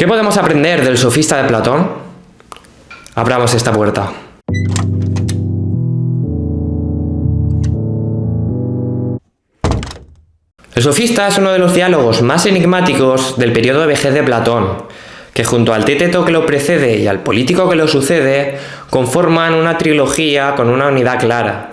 ¿Qué podemos aprender del sofista de Platón? Abramos esta puerta. El sofista es uno de los diálogos más enigmáticos del periodo de vejez de Platón, que junto al Téteto que lo precede y al Político que lo sucede, conforman una trilogía con una unidad clara,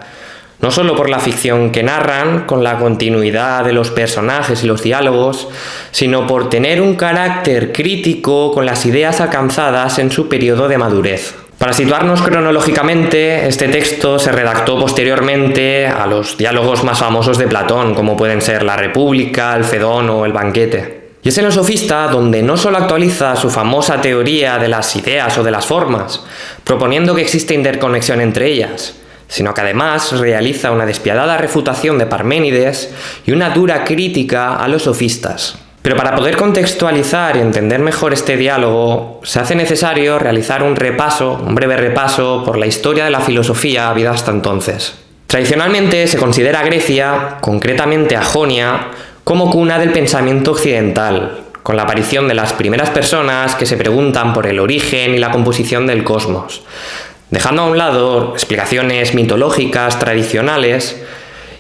no solo por la ficción que narran, con la continuidad de los personajes y los diálogos, sino por tener un carácter crítico con las ideas alcanzadas en su periodo de madurez. Para situarnos cronológicamente, este texto se redactó posteriormente a los diálogos más famosos de Platón, como pueden ser La República, el Fedón o el Banquete. Y es en el Sofista donde no solo actualiza su famosa teoría de las ideas o de las formas, proponiendo que existe interconexión entre ellas, sino que además realiza una despiadada refutación de Parménides y una dura crítica a los sofistas. Pero para poder contextualizar y entender mejor este diálogo, se hace necesario realizar un breve repaso por la historia de la filosofía habida hasta entonces. Tradicionalmente se considera Grecia, concretamente a Jonia, como cuna del pensamiento occidental, con la aparición de las primeras personas que se preguntan por el origen y la composición del cosmos, dejando a un lado explicaciones mitológicas tradicionales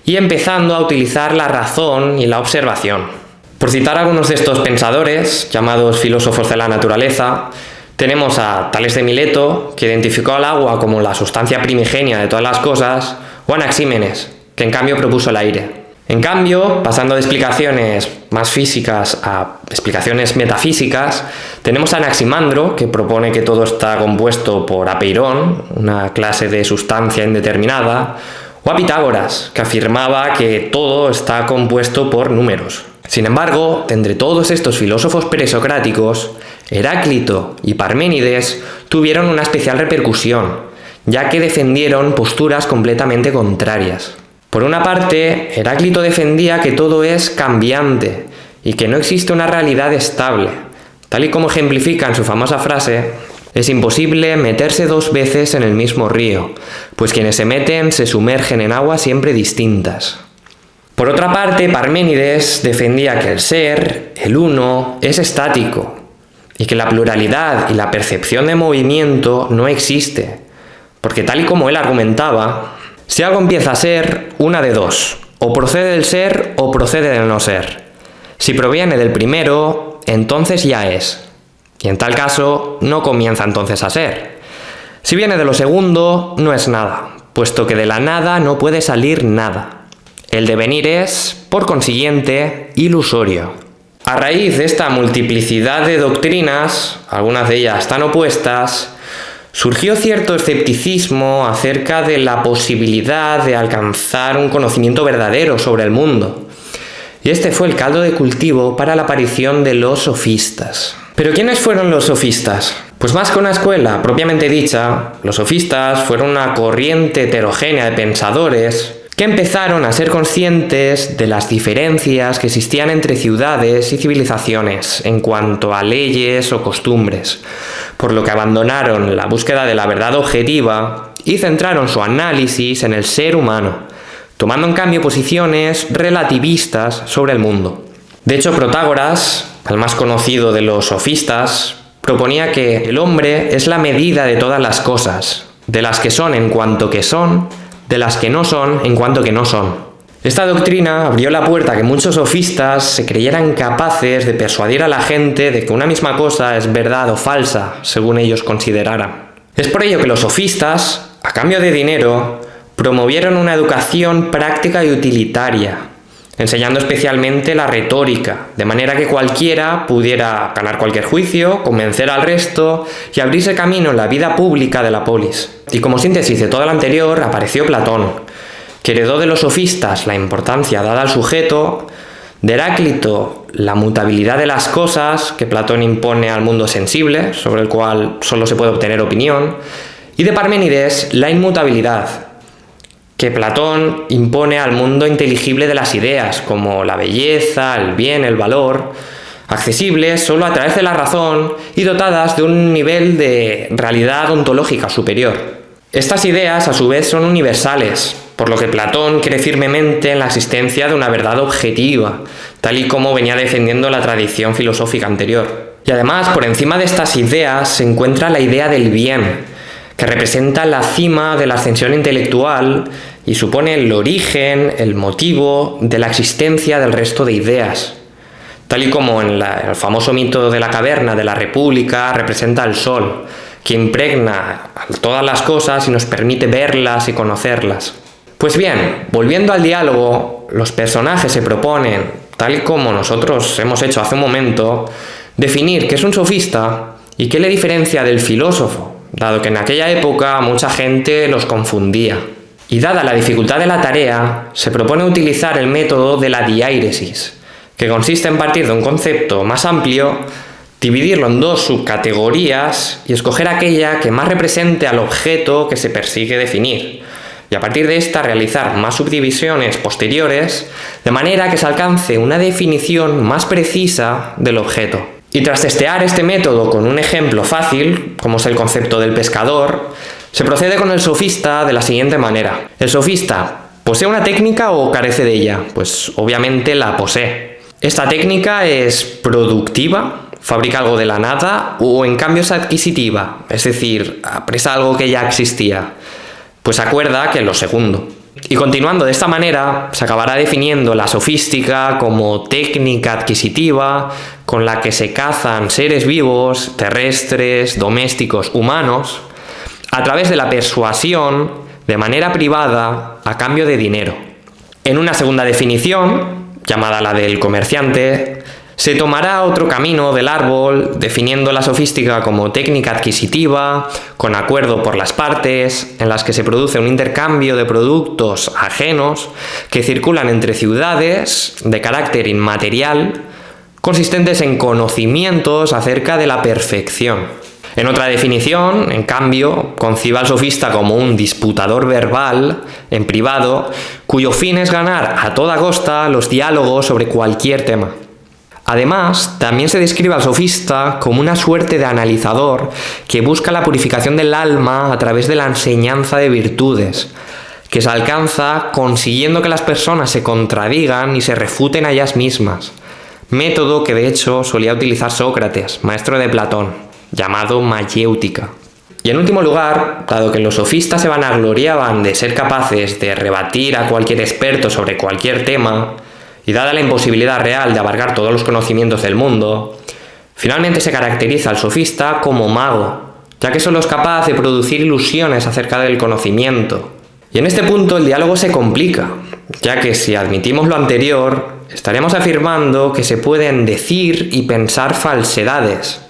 y empezando a utilizar la razón y la observación. Por citar algunos de estos pensadores, llamados filósofos de la naturaleza, tenemos a Tales de Mileto, que identificó al agua como la sustancia primigenia de todas las cosas, o a Anaxímenes, que en cambio propuso el aire. En cambio, pasando de explicaciones más físicas a explicaciones metafísicas, tenemos a Anaximandro, que propone que todo está compuesto por apeirón, una clase de sustancia indeterminada, o a Pitágoras, que afirmaba que todo está compuesto por números. Sin embargo, entre todos estos filósofos presocráticos, Heráclito y Parménides tuvieron una especial repercusión, ya que defendieron posturas completamente contrarias. Por una parte, Heráclito defendía que todo es cambiante y que no existe una realidad estable. Tal y como ejemplifica en su famosa frase, es imposible meterse dos veces en el mismo río, pues quienes se meten se sumergen en aguas siempre distintas. Por otra parte, Parménides defendía que el ser, el uno, es estático y que la pluralidad y la percepción de movimiento no existe, porque tal y como él argumentaba, si algo empieza a ser, una de dos, o procede del ser o procede del no ser. Si proviene del primero, entonces ya es, y en tal caso no comienza entonces a ser. Si viene de lo segundo, no es nada, puesto que de la nada no puede salir nada. El devenir es, por consiguiente, ilusorio. A raíz de esta multiplicidad de doctrinas, algunas de ellas tan opuestas, surgió cierto escepticismo acerca de la posibilidad de alcanzar un conocimiento verdadero sobre el mundo. Y este fue el caldo de cultivo para la aparición de los sofistas. ¿Pero quiénes fueron los sofistas? Pues más que una escuela propiamente dicha, los sofistas fueron una corriente heterogénea de pensadores que empezaron a ser conscientes de las diferencias que existían entre ciudades y civilizaciones en cuanto a leyes o costumbres, por lo que abandonaron la búsqueda de la verdad objetiva y centraron su análisis en el ser humano, tomando en cambio posiciones relativistas sobre el mundo. De hecho, Protágoras, el más conocido de los sofistas, proponía que el hombre es la medida de todas las cosas, de las que son en cuanto que son, de las que no son en cuanto que no son. Esta doctrina abrió la puerta a que muchos sofistas se creyeran capaces de persuadir a la gente de que una misma cosa es verdad o falsa, según ellos consideraran. Es por ello que los sofistas, a cambio de dinero, promovieron una educación práctica y utilitaria, enseñando especialmente la retórica, de manera que cualquiera pudiera ganar cualquier juicio, convencer al resto y abrirse camino en la vida pública de la polis. Y como síntesis de todo lo anterior apareció Platón, que heredó de los sofistas la importancia dada al sujeto, de Heráclito la mutabilidad de las cosas que Platón impone al mundo sensible, sobre el cual solo se puede obtener opinión, y de Parménides la inmutabilidad, que Platón impone al mundo inteligible de las ideas, como la belleza, el bien, el valor, accesibles solo a través de la razón y dotadas de un nivel de realidad ontológica superior. Estas ideas, a su vez, son universales, por lo que Platón cree firmemente en la existencia de una verdad objetiva, tal y como venía defendiendo la tradición filosófica anterior. Y además, por encima de estas ideas se encuentra la idea del bien, que representa la cima de la ascensión intelectual y supone el origen, el motivo de la existencia del resto de ideas. Tal y como en el famoso mito de la caverna de la República representa el sol, que impregna todas las cosas y nos permite verlas y conocerlas. Pues bien, volviendo al diálogo, los personajes se proponen, tal y como nosotros hemos hecho hace un momento, definir qué es un sofista y qué le diferencia del filósofo, dado que en aquella época mucha gente los confundía. Y dada la dificultad de la tarea, se propone utilizar el método de la diáiresis, que consiste en partir de un concepto más amplio, dividirlo en dos subcategorías y escoger aquella que más represente al objeto que se persigue definir, y a partir de esta realizar más subdivisiones posteriores, de manera que se alcance una definición más precisa del objeto. Y tras testear este método con un ejemplo fácil, como es el concepto del pescador, se procede con el sofista de la siguiente manera. ¿El sofista posee una técnica o carece de ella? Pues obviamente la posee. Esta técnica es productiva, fabrica algo de la nada, o en cambio es adquisitiva, es decir, apresa algo que ya existía. Pues acuerda que lo segundo. Y continuando de esta manera, se acabará definiendo la sofística como técnica adquisitiva con la que se cazan seres vivos, terrestres, domésticos, humanos, a través de la persuasión de manera privada a cambio de dinero. En una segunda definición, llamada la del comerciante, se tomará otro camino del árbol, definiendo la sofística como técnica adquisitiva, con acuerdo por las partes, en las que se produce un intercambio de productos ajenos que circulan entre ciudades de carácter inmaterial, consistentes en conocimientos acerca de la perfección. En otra definición, en cambio, concibe al sofista como un disputador verbal, en privado, cuyo fin es ganar a toda costa los diálogos sobre cualquier tema. Además, también se describe al sofista como una suerte de analizador que busca la purificación del alma a través de la enseñanza de virtudes, que se alcanza consiguiendo que las personas se contradigan y se refuten a ellas mismas, método que de hecho solía utilizar Sócrates, maestro de Platón, llamado mayéutica. Y en último lugar, dado que los sofistas se vanagloriaban de ser capaces de rebatir a cualquier experto sobre cualquier tema, y dada la imposibilidad real de abarcar todos los conocimientos del mundo, finalmente se caracteriza al sofista como mago, ya que solo es capaz de producir ilusiones acerca del conocimiento. Y en este punto el diálogo se complica, ya que si admitimos lo anterior, estaremos afirmando que se pueden decir y pensar falsedades,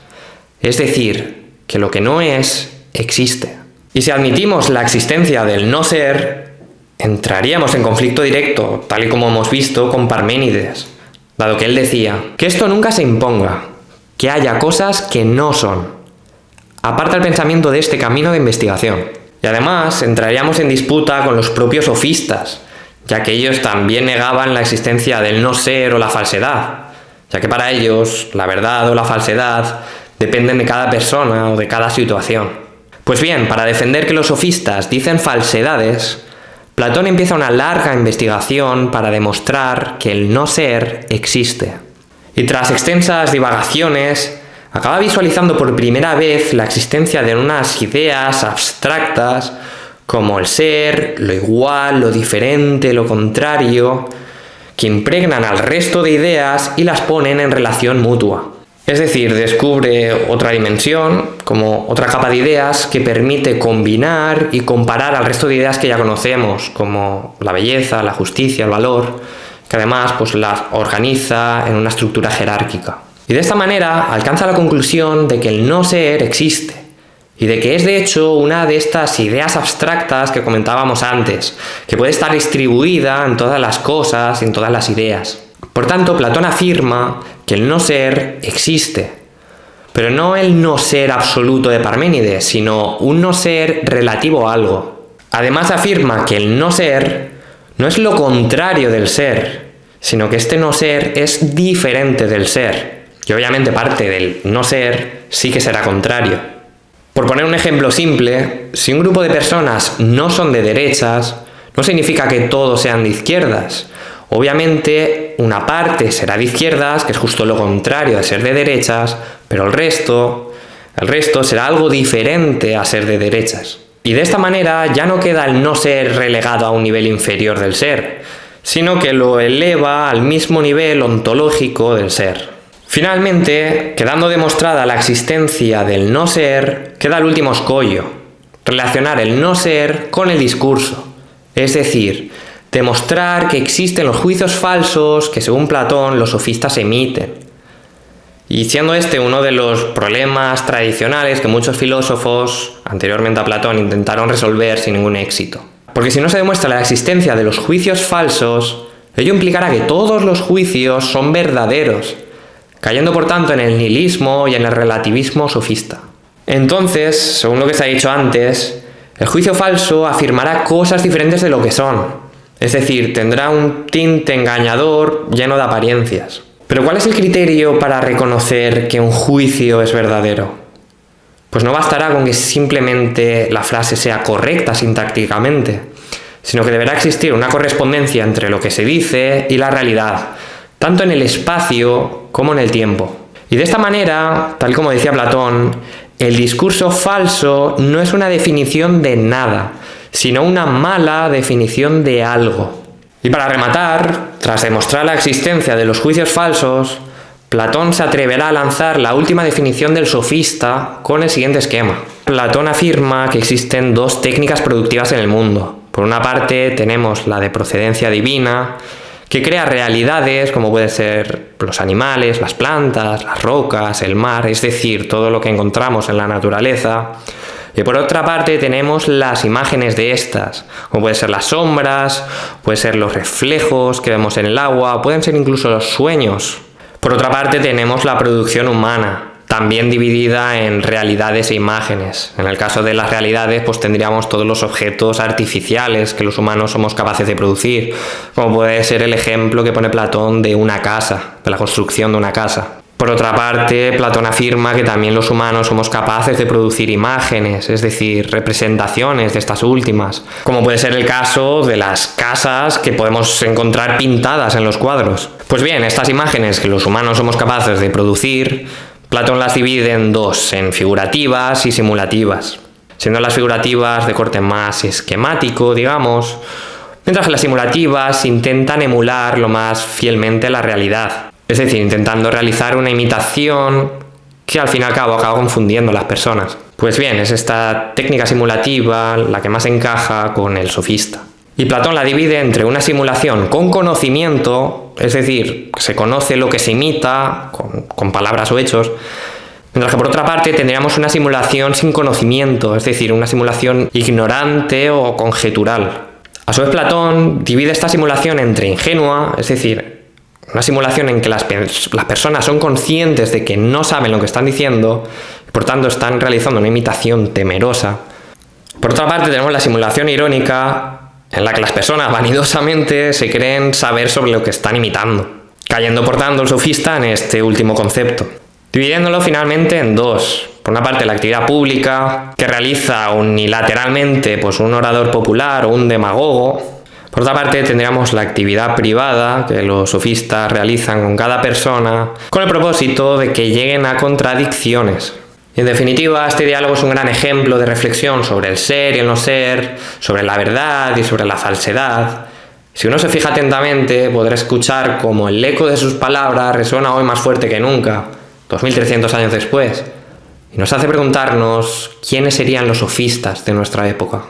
es decir, que lo que no es, existe. Y si admitimos la existencia del no ser, entraríamos en conflicto directo, tal y como hemos visto con Parménides, dado que él decía que esto nunca se imponga, que haya cosas que no son. Aparta el pensamiento de este camino de investigación. Y además entraríamos en disputa con los propios sofistas, ya que ellos también negaban la existencia del no ser o la falsedad, ya que para ellos la verdad o la falsedad dependen de cada persona o de cada situación. Pues bien, para defender que los sofistas dicen falsedades, Platón empieza una larga investigación para demostrar que el no ser existe. Y tras extensas divagaciones, acaba visualizando por primera vez la existencia de unas ideas abstractas como el ser, lo igual, lo diferente, lo contrario, que impregnan al resto de ideas y las ponen en relación mutua. Es decir, descubre otra dimensión, como otra capa de ideas que permite combinar y comparar al resto de ideas que ya conocemos, como la belleza, la justicia, el valor, que además pues las organiza en una estructura jerárquica. Y de esta manera alcanza la conclusión de que el no ser existe, y de que es de hecho una de estas ideas abstractas que comentábamos antes, que puede estar distribuida en todas las cosas y en todas las ideas. Por tanto, Platón afirma que el no ser existe, pero no el no ser absoluto de Parménides, sino un no ser relativo a algo. Además afirma que el no ser no es lo contrario del ser, sino que este no ser es diferente del ser, y obviamente parte del no ser sí que será contrario. Por poner un ejemplo simple, si un grupo de personas no son de derechas, no significa que todos sean de izquierdas, Obviamente, una parte será de izquierdas, que es justo lo contrario de ser de derechas, pero el resto será algo diferente a ser de derechas. Y de esta manera ya no queda el no ser relegado a un nivel inferior del ser, sino que lo eleva al mismo nivel ontológico del ser. Finalmente, quedando demostrada la existencia del no ser, queda el último escollo: relacionar el no ser con el discurso, es decir, demostrar que existen los juicios falsos que, según Platón, los sofistas emiten. Y siendo este uno de los problemas tradicionales que muchos filósofos, anteriormente a Platón, intentaron resolver sin ningún éxito. Porque si no se demuestra la existencia de los juicios falsos, ello implicará que todos los juicios son verdaderos, cayendo por tanto en el nihilismo y en el relativismo sofista. Entonces, según lo que se ha dicho antes, el juicio falso afirmará cosas diferentes de lo que son, es decir, tendrá un tinte engañador lleno de apariencias. Pero ¿cuál es el criterio para reconocer que un juicio es verdadero? Pues no bastará con que simplemente la frase sea correcta sintácticamente, sino que deberá existir una correspondencia entre lo que se dice y la realidad, tanto en el espacio como en el tiempo. Y de esta manera, tal como decía Platón, el discurso falso no es una definición de nada, sino una mala definición de algo. Y para rematar, tras demostrar la existencia de los juicios falsos, Platón se atreverá a lanzar la última definición del sofista con el siguiente esquema. Platón afirma que existen dos técnicas productivas en el mundo. Por una parte tenemos la de procedencia divina, que crea realidades como pueden ser los animales, las plantas, las rocas, el mar, es decir, todo lo que encontramos en la naturaleza. Y por otra parte tenemos las imágenes de estas, como pueden ser las sombras, pueden ser los reflejos que vemos en el agua, pueden ser incluso los sueños. Por otra parte tenemos la producción humana, también dividida en realidades e imágenes. En el caso de las realidades, pues tendríamos todos los objetos artificiales que los humanos somos capaces de producir, como puede ser el ejemplo que pone Platón de una casa, de la construcción de una casa. Por otra parte, Platón afirma que también los humanos somos capaces de producir imágenes, es decir, representaciones de estas últimas, como puede ser el caso de las casas que podemos encontrar pintadas en los cuadros. Pues bien, estas imágenes que los humanos somos capaces de producir, Platón las divide en dos, en figurativas y simulativas, siendo las figurativas de corte más esquemático, digamos, mientras que las simulativas intentan emular lo más fielmente la realidad. Es decir, intentando realizar una imitación que al fin y al cabo acaba confundiendo a las personas. Pues bien, es esta técnica simulativa la que más encaja con el sofista. Y Platón la divide entre una simulación con conocimiento, es decir, se conoce lo que se imita con palabras o hechos, mientras que por otra parte tendríamos una simulación sin conocimiento, es decir, una simulación ignorante o conjetural. A su vez, Platón divide esta simulación entre ingenua, es decir, una simulación en que las personas son conscientes de que no saben lo que están diciendo y por tanto están realizando una imitación temerosa. Por otra parte tenemos la simulación irónica, en la que las personas vanidosamente se creen saber sobre lo que están imitando, cayendo por tanto el sofista en este último concepto. Dividiéndolo finalmente en dos. Por una parte la actividad pública, que realiza unilateralmente pues un orador popular o un demagogo. Por otra parte tendríamos la actividad privada que los sofistas realizan con cada persona con el propósito de que lleguen a contradicciones. Y en definitiva, este diálogo es un gran ejemplo de reflexión sobre el ser y el no ser, sobre la verdad y sobre la falsedad. Si uno se fija atentamente, podrá escuchar cómo el eco de sus palabras resuena hoy más fuerte que nunca, 2300 años después, y nos hace preguntarnos quiénes serían los sofistas de nuestra época.